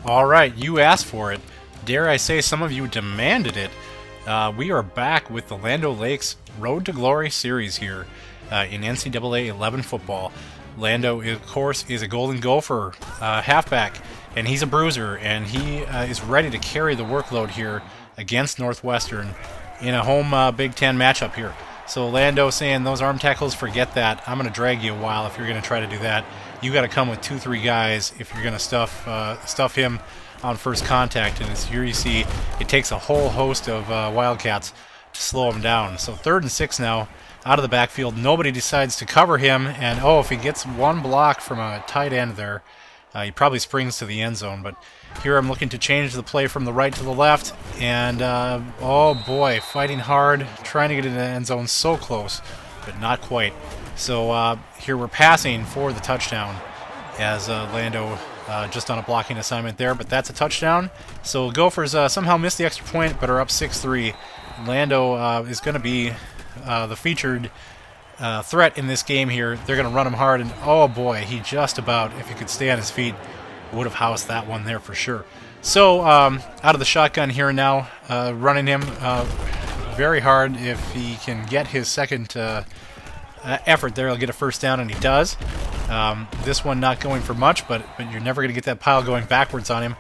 All right, you asked for it. Dare I say some of you demanded it. We are back with the Lando Lakes Road to Glory series here in NCAA 11 football. Lando, of course, is a Golden Gopher halfback, and he's a bruiser, and he is ready to carry the workload here against Northwestern in a home Big Ten matchup here. So Lando saying, those arm tackles, forget that. I'm going to drag you a while if you're going to try to do that. You got to come with 2-3 guys if you're going to stuff him on first contact. And as here you see, it takes a whole host of Wildcats to slow him down. So 3rd and 6 now, out of the backfield. Nobody decides to cover him, and oh, if he gets one block from a tight end there, he probably springs to the end zone. But here I'm looking to change the play from the right to the left, and oh boy, fighting hard, trying to get into the end zone, so close, but not quite. So here we're passing for the touchdown as Lando just on a blocking assignment there, but that's a touchdown. So Gophers somehow missed the extra point, but are up 6-3. Lando is going to be the featured threat in this game here. They're going to run him hard, and oh boy, he just about, if he could stay on his feet, would have housed that one there for sure. So out of the shotgun here now, running him very hard. If he can get his second effort there, he'll get a first down, and he does. This one not going for much, but you're never going to get that pile going backwards on him.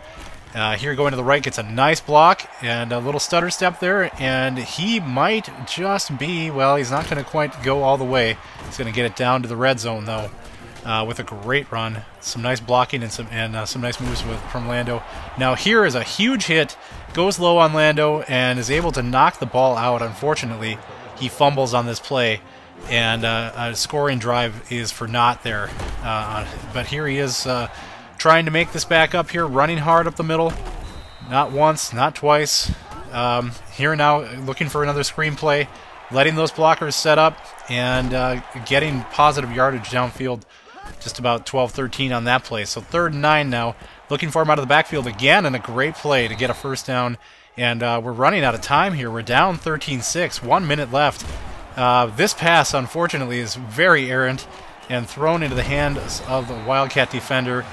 Here going to the right, gets a nice block and a little stutter step there, and he might just be, well, he's not going to quite go all the way. He's going to get it down to the red zone though, with a great run, some nice blocking and some nice moves from Lando. Now here is a huge hit, goes low on Lando and is able to knock the ball out. Unfortunately, he fumbles on this play, and a scoring drive is for naught there. But here he is trying to make this back up here, running hard up the middle. Not once, not twice. Here now looking for another screenplay, letting those blockers set up, and getting positive yardage downfield. Just about 12-13 on that play. So 3rd and 9 now, looking for him out of the backfield again, and a great play to get a first down. And we're running out of time here. We're down 13-6, 1 minute left. This pass, unfortunately, is very errant and thrown into the hands of the Wildcat defender,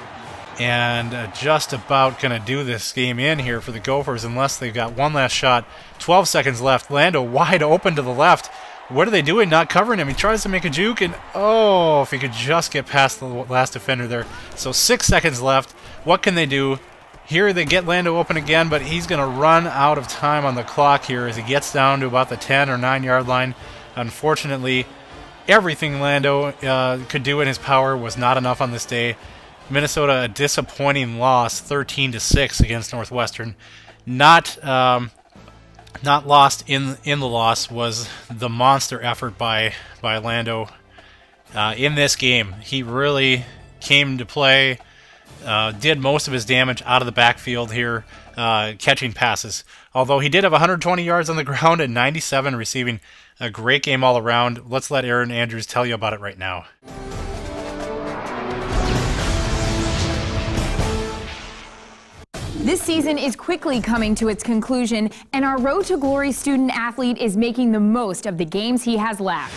and just about going to do this game in here for the Gophers unless they've got one last shot. 12 seconds left. Lando wide open to the left. What are they doing? Not covering him. He tries to make a juke, and oh, if he could just get past the last defender there. So 6 seconds left. What can they do? Here they get Lando open again, but he's going to run out of time on the clock here as he gets down to about the 10 or 9 yard line. Unfortunately, everything Lando could do in his power was not enough on this day. Minnesota, a disappointing loss, 13-6 against Northwestern. Not lost in the loss was the monster effort by Lando in this game. He really came to play, did most of his damage out of the backfield here, catching passes. Although he did have 120 yards on the ground and 97 receiving. A great game all around. Let's let Aaron Andrews tell you about it right now. This season is quickly coming to its conclusion, and our Road to Glory student athlete is making the most of the games he has left.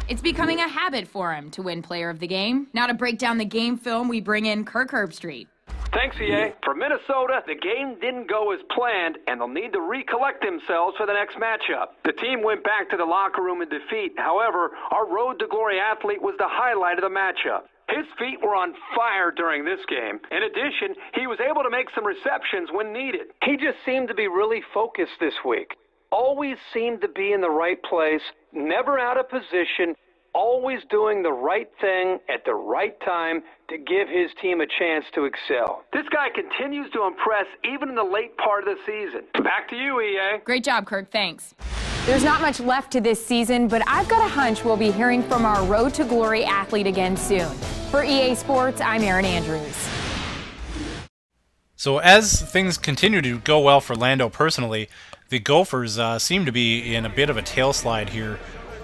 It's becoming a habit for him to win Player of the Game. Now to break down the game film, we bring in Kirk Herbstreit. Thanks, EA. For Minnesota, the game didn't go as planned, and they'll need to recollect themselves for the next matchup. The team went back to the locker room in defeat. However, our Road to Glory athlete was the highlight of the matchup. His feet were on fire during this game. In addition, he was able to make some receptions when needed. He just seemed to be really focused this week. Always seemed to be in the right place, never out of position, always doing the right thing at the right time to give his team a chance to excel. This guy continues to impress even in the late part of the season. Back to you, EA. Great job, Kirk. Thanks. There's not much left to this season, but I've got a hunch we'll be hearing from our Road to Glory athlete again soon. For EA Sports, I'm Aaron Andrews. So as things continue to go well for Lando personally, the Gophers seem to be in a bit of a tailslide here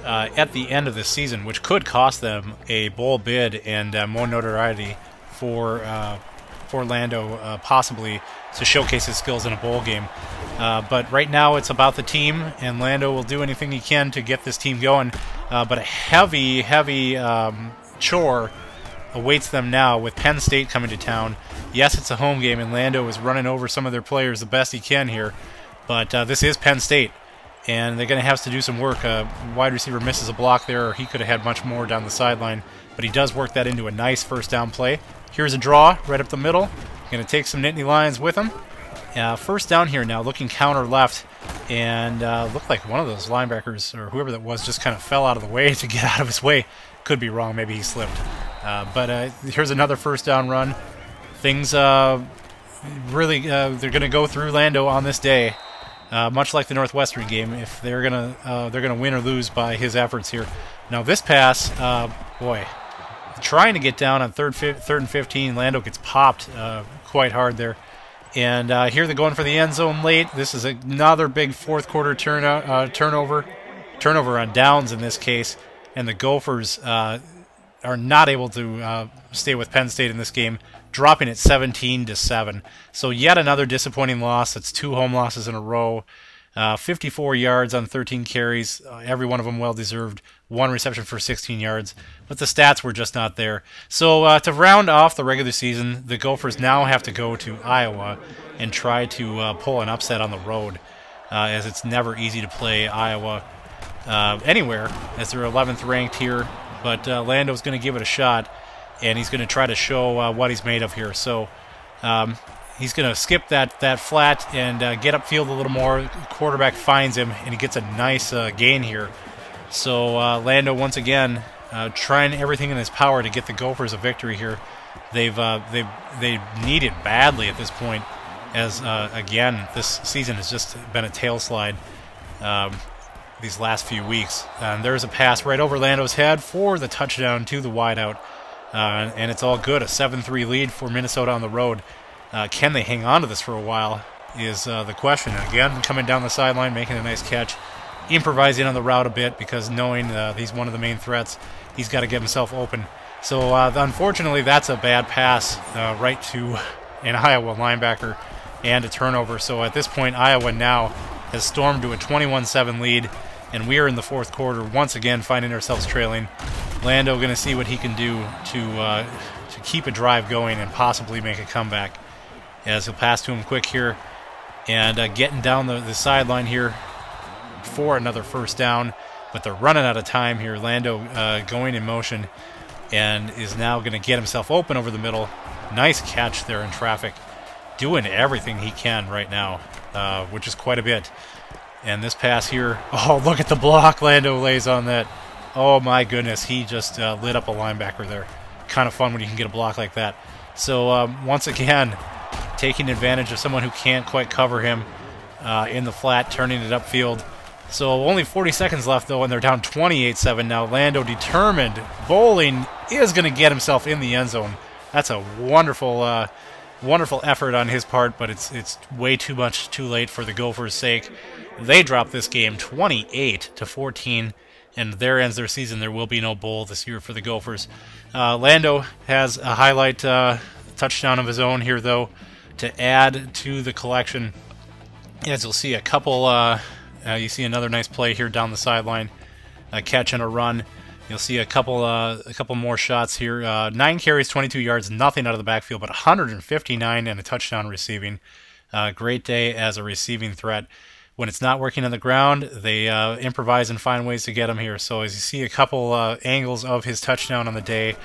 at the end of the season, which could cost them a bowl bid and more notoriety for Lando possibly to showcase his skills in a bowl game. But right now it's about the team, and Lando will do anything he can to get this team going. But a heavy chore awaits them now with Penn State coming to town Yes, it's a home game, and Lando is running over some of their players the best he can here. But this is Penn State, and they're going to have to do some work. Wide receiver misses a block there, or he could have had much more down the sideline. But he does work that into a nice first down play. Here's a draw right up the middle. Going to take some Nittany Lions with him. First down here now, looking counter left, and looked like one of those linebackers, or whoever that was, just kind of fell out of the way to get out of his way. Could be wrong, maybe he slipped. But here's another first down run. Things really, they're going to go through Lando on this day, much like the Northwestern game, if they're gonna win or lose by his efforts here. Now this pass, boy, trying to get down on third and 15. Lando gets popped quite hard there. And here they're going for the end zone late. This is another big fourth quarter turnover on downs in this case. And the Gophers are not able to stay with Penn State in this game, dropping it 17-7. So yet another disappointing loss. That's 2 home losses in a row. 54 yards on 13 carries, every one of them well-deserved. 1 reception for 16 yards, but the stats were just not there. So to round off the regular season, the Gophers now have to go to Iowa and try to pull an upset on the road, as it's never easy to play Iowa anywhere, as they're 11th ranked here. But Lando's going to give it a shot, and he's going to try to show what he's made of here. So he's going to skip that flat and get upfield a little more. Quarterback finds him, and he gets a nice gain here. So Lando, once again, trying everything in his power to get the Gophers a victory here. They need it badly at this point, as again, this season has just been a tail slide these last few weeks. And there's a pass right over Lando's head for the touchdown to the wideout, and it's all good. A 7-3 lead for Minnesota on the road. Can they hang on to this for a while is the question. Again, coming down the sideline, making a nice catch, improvising on the route a bit, because knowing he's one of the main threats, he's got to get himself open. So unfortunately, that's a bad pass right to an Iowa linebacker and a turnover. So at this point, Iowa now has stormed to a 21-7 lead, and we are in the fourth quarter, once again finding ourselves trailing. Lando going to see what he can do to keep a drive going and possibly make a comeback, as he'll pass to him quick here, and getting down the sideline here for another first down. But they're running out of time here. Lando going in motion and is now going to get himself open over the middle. Nice catch there in traffic. Doing everything he can right now, which is quite a bit. And this pass here, oh, look at the block Lando lays on that. Oh my goodness, he just lit up a linebacker there. Kind of fun when you can get a block like that. So once again, taking advantage of someone who can't quite cover him in the flat, turning it upfield. So only 40 seconds left, though, and they're down 28-7 now. Lando determined. Bowling is going to get himself in the end zone. That's a wonderful wonderful effort on his part, but it's way too much too late for the Gophers' sake. They drop this game 28-14, and there ends their season. There will be no bowl this year for the Gophers. Lando has a highlight touchdown of his own here, though, to add to the collection. As you'll see a couple... you see another nice play here down the sideline, a catch and a run. You'll see a couple more shots here. 9 carries, 22 yards, nothing out of the backfield, but 159 and a touchdown receiving. Great day as a receiving threat. When it's not working on the ground, they improvise and find ways to get him here. So as you see a couple angles of his touchdown on the day,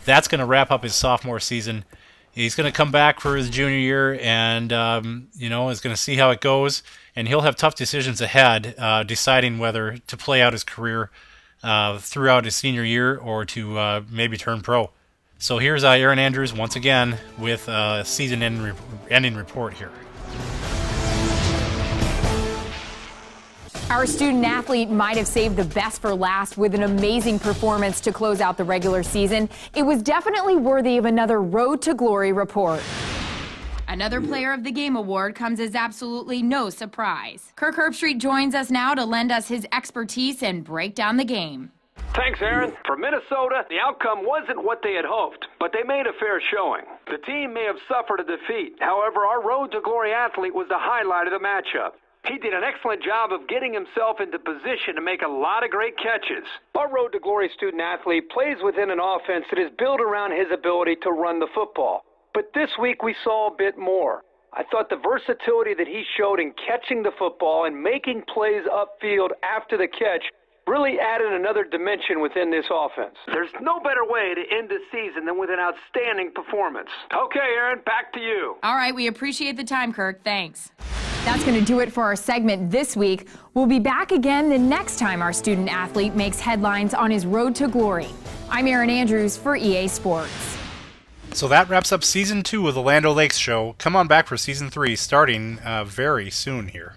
that's going to wrap up his sophomore season. He's going to come back for his junior year and, is going to see how it goes. And he'll have tough decisions ahead, deciding whether to play out his career throughout his senior year or to maybe turn pro. So here's Aaron Andrews once again with a season-ending report here. Our student athlete might have saved the best for last with an amazing performance to close out the regular season. It was definitely worthy of another Road to Glory report. Another Player of the Game award comes as absolutely no surprise. Kirk Herbstreit joins us now to lend us his expertise and break down the game. Thanks, Aaron. For Minnesota, the outcome wasn't what they had hoped, but they made a fair showing. The team may have suffered a defeat. However, our Road to Glory athlete was the highlight of the matchup. He did an excellent job of getting himself into position to make a lot of great catches. Our Road to Glory student athlete plays within an offense that is built around his ability to run the football. But this week we saw a bit more. I thought the versatility that he showed in catching the football and making plays upfield after the catch really added another dimension within this offense. There's no better way to end the season than with an outstanding performance. Okay, Aaron, back to you. All right, we appreciate the time, Kirk. Thanks. That's going to do it for our segment this week. We'll be back again the next time our student athlete makes headlines on his road to glory. I'm Aaron Andrews for EA Sports. So that wraps up Season 2 of the Lando Lakes Show. Come on back for Season 3 starting very soon here.